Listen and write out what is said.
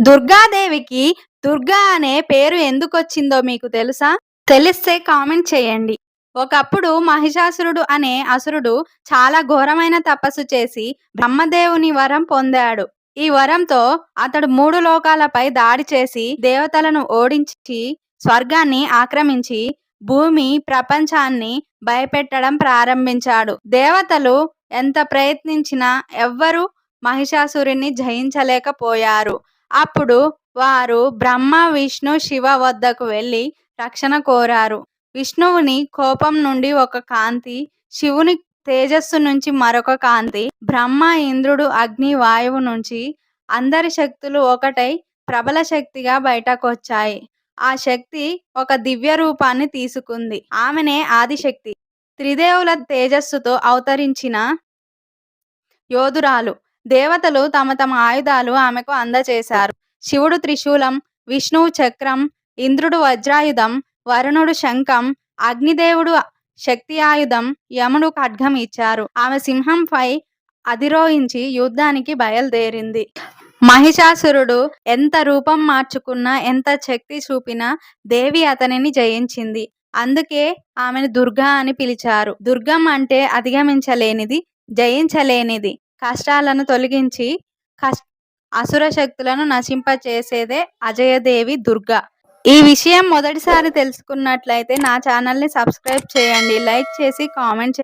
దుర్గాదేవికి దుర్గా అనే పేరు ఎందుకొచ్చిందో మీకు తెలుసా? తెలిస్తే కామెంట్ చేయండి. ఒకప్పుడు మహిషాసురుడు అనే అసురుడు చాలా ఘోరమైన తపస్సు చేసి బ్రహ్మదేవుని వరం పొందాడు. ఈ వరంతో అతడు 3 లోకాలపై దాడి చేసి దేవతలను ఓడించి స్వర్గాన్ని ఆక్రమించి భూమి, ప్రపంచాన్ని భయపెట్టడం ప్రారంభించాడు. దేవతలు ఎంత ప్రయత్నించినా ఎవ్వరూ మహిషాసురుడిని జయించలేకపోయారు. అప్పుడు వారు బ్రహ్మ, విష్ణు, శివ వద్దకు వెళ్లి రక్షణ కోరారు. విష్ణువుని కోపం నుండి ఒక కాంతి, శివుని తేజస్సు నుంచి మరొక కాంతి, బ్రహ్మ, ఇంద్రుడు, అగ్ని, వాయువు నుంచి అందరి శక్తులు ఒకటై ప్రబల శక్తిగా బయటకొచ్చాయి. ఆ శక్తి ఒక దివ్య రూపాన్ని తీసుకుంది. ఆమెనే ఆదిశక్తి. త్రిదేవుల తేజస్సుతో అవతరించిన యోధురాలు. దేవతలు తమ తమ ఆయుధాలు ఆమెకు అందజేశారు. శివుడు త్రిశూలం, విష్ణువు చక్రం, ఇంద్రుడు వజ్రాయుధం, వరుణుడు శంఖం, అగ్నిదేవుడు శక్తి ఆయుధం, యముడు ఖడ్గం ఇచ్చారు. ఆమె సింహంపై అధిరోహించి యుద్ధానికి బయలుదేరింది. మహిషాసురుడు ఎంత రూపం మార్చుకున్నా, ఎంత శక్తి చూపినా దేవి అతనిని జయించింది. అందుకే ఆమెను దుర్గా అని పిలిచారు. దుర్గం అంటే అధిగమించలేనిది, జయించలేనిది. కష్టాలను తొలగించి అసుర శక్తులను నశింపచేసేదే అజయదేవి దుర్గా. ఈ విషయం మొదటిసారి తెలుసుకున్నట్లయితే నా ఛానల్ని సబ్స్క్రైబ్ చేయండి, లైక్ చేసి కామెంట్